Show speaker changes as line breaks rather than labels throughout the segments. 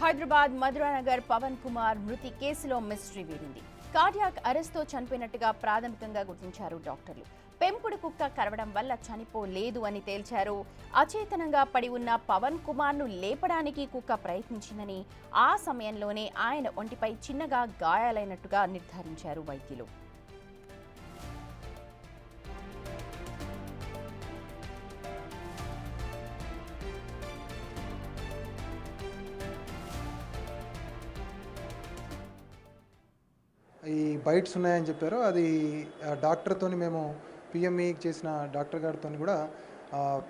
హైదరాబాద్ మధురానగర్ పవన్ కుమార్ మృతి కేసులో mystery వీడింది. Cardiac అరెస్ట్తో చనిపోయినట్టుగా ప్రాథమికంగా గుర్తించారు డాక్టర్లు. పెంపుడు కుక్క కరవడం వల్ల చనిపోలేదు అని తేల్చారు. అచేతనంగా పడి ఉన్న పవన్ కుమార్ను లేపడానికి కుక్క ప్రయత్నించిందని, ఆ సమయంలోనే ఆయన ఒంటిపై చిన్నగా గాయాలైనట్టుగా నిర్ధారించారు వైద్యులు.
ఈ బైట్స్ ఉన్నాయని చెప్పారు. అది డాక్టర్తోని మేము పిఎంఈ చేసిన డాక్టర్ గారితో కూడా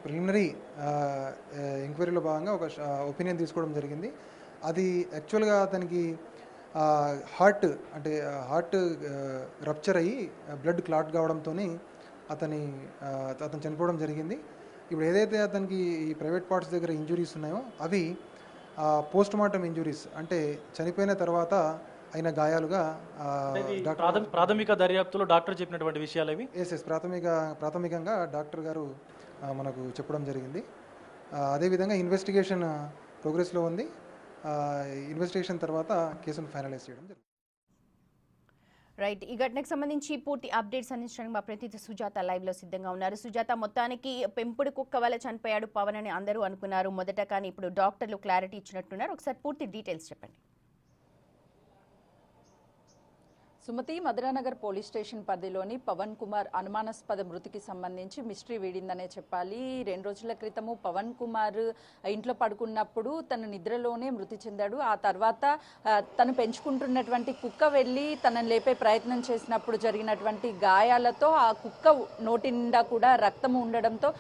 ప్రిలిమినరీ ఎంక్వైరీలో భాగంగా ఒక ఒపీనియన్ తీసుకోవడం జరిగింది. అది యాక్చువల్గా అతనికి హార్ట్ రప్చర్ అయ్యి బ్లడ్ క్లాట్ కావడంతో అతను చనిపోవడం జరిగింది. ఇప్పుడు ఏదైతే అతనికి ఈ ప్రైవేట్ పార్ట్స్ దగ్గర ఇంజురీస్ ఉన్నాయో అవి పోస్ట్ మార్టం ఇంజురీస్, అంటే చనిపోయిన తర్వాత అయిన గాయాలుగా
ప్రాథమిక దర్యాప్తులో డాక్టర్ చెప్పినటువంటి విషయాలు అవి.
ఎస్ ప్రాథమికంగా డాక్టర్ గారు మనకు చెప్పడం జరిగింది. అదేవిధంగా ఇన్వెస్టిగేషన్ ప్రోగ్రెస్లో ఉంది. ఇన్వెస్టిగేషన్ తర్వాత కేసును ఫైనలైజ్ చేయడం జరిగింది.
రైట్, ఈ ఘటనకు సంబంధించి పూర్తి అప్డేట్స్ అందించడానికి మా ప్రతినిధి సుజాత లైవ్ లో సిద్ధంగా ఉన్నారు. సుజాత, మొత్తానికి పెంపుడు కుక్క వల్ల చనిపోయాడు పవన్ అని అందరూ అనుకున్నారు మొదట, కానీ ఇప్పుడు డాక్టర్లు క్లారిటీ ఇచ్చినట్టున్నారు. ఒకసారి పూర్తి డీటెయిల్స్ చెప్పండి.
సుమతి, మధురానగర్ పోలీస్ స్టేషన్ పరిధిలోని పవన్ కుమార్ అనుమానాస్పద మృతికి సంబంధించి మిస్టరీ వీడిందనే చెప్పాలి. 2 రోజుల క్రితము పవన్ కుమార్ ఇంట్లో పడుకున్నప్పుడు తన నిద్రలోనే మృతి చెందాడు. ఆ తర్వాత తను పెంచుకుంటున్నటువంటి కుక్క వెళ్ళి తనను లేపే ప్రయత్నం చేసినప్పుడు జరిగినటువంటి గాయాలతో ఆ కుక్క నోటి నిండా కూడా రక్తము ఉండడంతో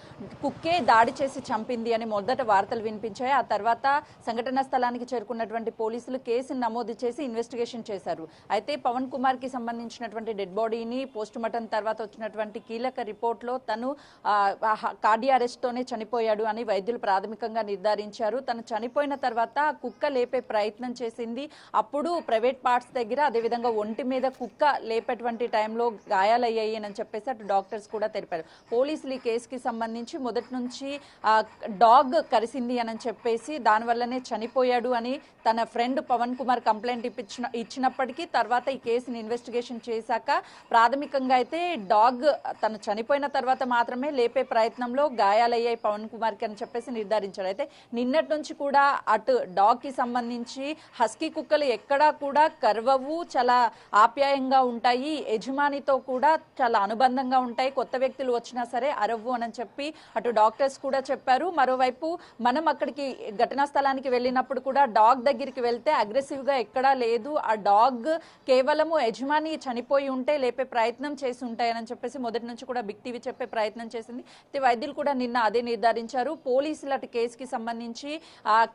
కుక్కే దాడి చేసి చంపింది అని మొదట వార్తలు వినిపించాయి. ఆ తర్వాత సంఘటనా స్థలానికి చేరుకున్నటువంటి పోలీసులు కేసును నమోదు చేసి ఇన్వెస్టిగేషన్ చేశారు. అయితే పవన్ కుమార్ కి సంబంధించినటువంటి డెడ్ బాడీని పోస్ట్ మార్టం తర్వాత వచ్చినటువంటి కీలక రిపోర్ట్లో తను కార్డియాక్ అరెస్ట్ తోనే చనిపోయాడు అని వైద్యులు ప్రాథమికంగా నిర్ధారించారు. తను చనిపోయిన తర్వాత కుక్క లేపే ప్రయత్నం చేసింది. అప్పుడు ప్రైవేట్ పార్ట్స్ దగ్గర, అదేవిధంగా ఒంటి మీద కుక్క లేపేటువంటి టైంలో గాయాలయ్యాయి అని చెప్పేసి అటు డాక్టర్స్ కూడా తెలిపారు. పోలీసులు ఈ కేసుకి సంబంధించి మొదటి నుంచి డాగ్ కరిసింది అని చెప్పేసి దానివల్లనే చనిపోయాడు అని తన ఫ్రెండ్ పవన్ కుమార్ కంప్లైంట్ ఇచ్చినప్పటికీ తర్వాత ఈ కేసుని ఇన్వెస్టిగేషన్ చేశాక ప్రాథమికంగా అయితే డాగ్ తను చనిపోయిన తర్వాత మాత్రమే లేపే ప్రయత్నంలో గాయాలయ్యాయి పవన్ కుమార్కి అని చెప్పేసి నిర్ధారించాడు. అయితే నిన్నటి నుంచి కూడా అటు డాగ్ కి సంబంధించి హస్కీ కుక్కలు ఎక్కడా కూడా కర్వవు, చాలా ఆప్యాయంగా ఉంటాయి, యజమానితో కూడా చాలా అనుబంధంగా ఉంటాయి, కొత్త వ్యక్తులు వచ్చినా సరే అరవ్వు అని చెప్పి అటు డాక్టర్స్ కూడా చెప్పారు. మరోవైపు మనం అక్కడికి ఘటనా స్థలానికి వెళ్ళినప్పుడు కూడా డాగ్ దగ్గరికి వెళ్తే అగ్రెసివ్ గా ఎక్కడా లేదు. ఆ డాగ్ కేవలము యజమాని చనిపోయి ఉంటే లేపే ప్రయత్నం చేసి ఉంటాయని చెప్పేసి మొదటి నుంచి కూడా బిగ్ టీవీ చెప్పే ప్రయత్నం చేసింది. అయితే వైద్యులు కూడా నిన్న అదే నిర్ధారించారు. పోలీసులు అటు కేసుకి సంబంధించి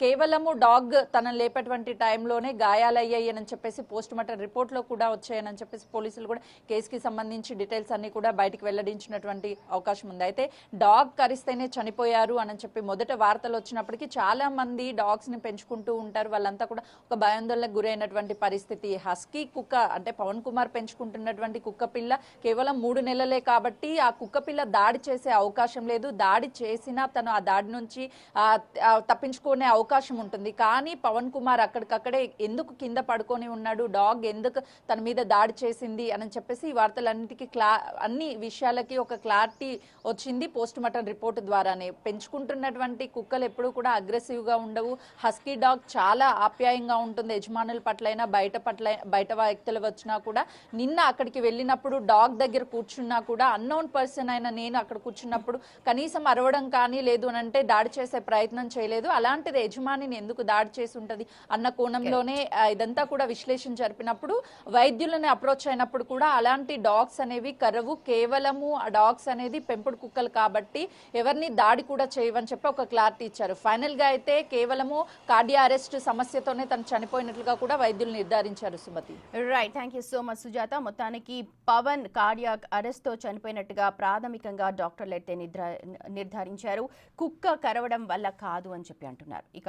కేవలము డాగ్ తనను లేపేటువంటి టైంలోనే గాయాలయ్యాయి అని చెప్పేసి పోస్ట్ మార్టం రిపోర్ట్ లో కూడా వచ్చాయని చెప్పేసి పోలీసులు కూడా కేసుకి సంబంధించి డీటెయిల్స్ అన్ని కూడా బయటకు వెల్లడించినటువంటి అవకాశం ఉంది. అయితే డాగ్ కరిస్తేనే చనిపోయారు అని చెప్పి మొదట వార్తలు వచ్చినప్పటికీ చాలా మంది డాగ్స్ ని పెంచుకుంటూ ఉంటారు, వాళ్ళంతా కూడా ఒక భయాందోళనకు గురైనటువంటి పరిస్థితి. హస్కీ కుక్క అంటే పవన్ కుమార్ పెంచుకుంటున్నటువంటి కుక్క పిల్ల కేవలం 3 నెలలే కాబట్టి ఆ కుక్క పిల్ల దాడి చేసే అవకాశం లేదు. దాడి చేసినా తను ఆ దాడి నుంచి తప్పించుకునే అవకాశం ఉంటుంది. కానీ పవన్ కుమార్ అక్కడికక్కడే ఎందుకు కింద పడుకొని ఉన్నాడు, డాగ్ ఎందుకు తన మీద దాడి చేసింది అని చెప్పేసి ఈ వార్తలన్నిటికీ అన్ని విషయాలకి ఒక క్లారిటీ వచ్చింది పోస్ట్ మార్టం రిపోర్ట్ ద్వారానే. పెంచుకుంటున్నటువంటి కుక్కలు ఎప్పుడూ కూడా అగ్రెసివ్ గా ఉండవు. హస్కీ డాగ్ చాలా ఆప్యాయంగా ఉంటుంది, యజమానుల పట్లైనా బయట వ్యక్తులు వచ్చినా కూడా. నిన్న అక్కడికి వెళ్ళినప్పుడు డాగ్ దగ్గర కూర్చున్నా కూడా అన్నోన్ పర్సన్ అయిన నేను అక్కడ కూర్చున్నప్పుడు కనీసం అరవడం కానీ లేదు అని అంటే దాడి చేసే ప్రయత్నం చేయలేదు. అలాంటిది యజమానిని ఎందుకు దాడి చేసి ఉంటది అన్న కోణంలోనే ఇదంతా కూడా విశ్లేషణ జరిపినప్పుడు వైద్యులని అప్రోచ్ అయినప్పుడు కూడా అలాంటి డాగ్స్ అనేవి కరవు, కేవలము ఆ డాగ్స్ అనేది పెంపుడు కుక్కలు కాబట్టి ఎవరిని దాడి కూడా చేయవని చెప్పి ఒక క్లారిటీ ఇచ్చారు. ఫైనల్ గా అయితే కేవలము కార్డియాక్ అరెస్ట్ సమస్యతోనే తను చనిపోయినట్లుగా కూడా వైద్యులు నిర్ధారించారు. Sumathi,
right, thank you so much Sujatha. మొత్తానికి పవన్ కార్డియాక్ అరెస్ట్ తో చనిపోయినట్టుగా ప్రాథమికంగా డాక్టర్లు అయితే నిర్ధారించారు. కుక్క కరవడం వల్ల కాదు అని చెప్పి అంటున్నారు. ఇక